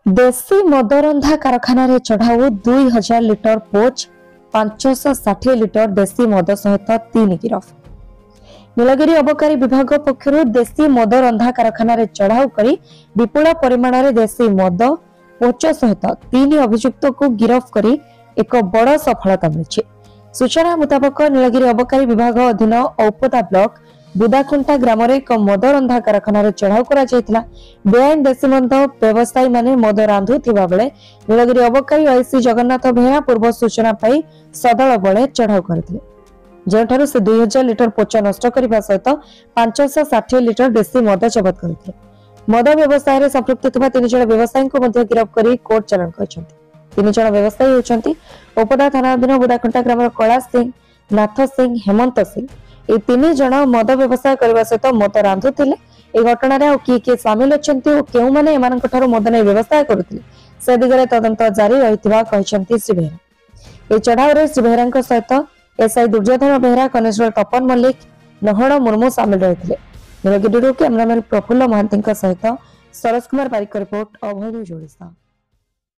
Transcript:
देशी मदरंधा कारखाना चढ़ाऊ 2000 लिटर पोच 560 लिटर देशी मद सहित 3 गिरफ। नीलगिरी अबकारी विभाग पक्षर देशी मदरंधा कारखाना चढ़ाऊ कर विपुल परिमाण में देशी मद पोच सहित 3 अभियुक्त को गिरफ कर एक बड़ सफलता मिली। सूचना मुताबक नीलगिरी अबकारी विभाग अधीन औपदा ब्लॉक बुदाखुंटा ग्राम एक मदरंधा कारखाना चढ़ाऊ कर बेआईन देशी मद व्यवसायी माने मद रांधुथिबा बेले नीलगिरी अबकारी आईसी जगन्नाथ बेहरा पूर्व सूचना पाई सदल बले चढ़ाऊ करथिले, जेठारु से 2000 लिटर पोच नष्ट करने सहित 560 लिटर देशी मद जबत करथिले। मद व्यवसाय में संपृक्त थिबा 3 जण व्यवसायी को मध्य गिरफ करी कोर्ट चालान करछन्ति। 3 जण व्यवसायी होछन्ति औपदा थाना अधीन बुदाखुंटा ग्राम कैलाश सिंह, नाथ सिंह, हेमंत सिंह। ये 3 जण मद व्यवसाय करने सहित मद रांधुथिले। ए घटना किए सामिल अछन्ति और केउ माने एमानक ठारो मद नै व्यवसाय करुथिले से दिगरे तदंत जारी रहितबा कहिसन्ति श्री बेहरा। ए चढ़ाऊ रे श्री बेहरा सहित एसआई दुर्योधन बेहरा, कनेस्टेबल तपन मल्लिक, नहण मुर्मू सामिल रहिथिले। नीलगिरी कैमरामैन प्रफुल्ल महांती सहित सरोज कुमार बारिक रिपोर्ट, अभय न्यूज ओडिशा।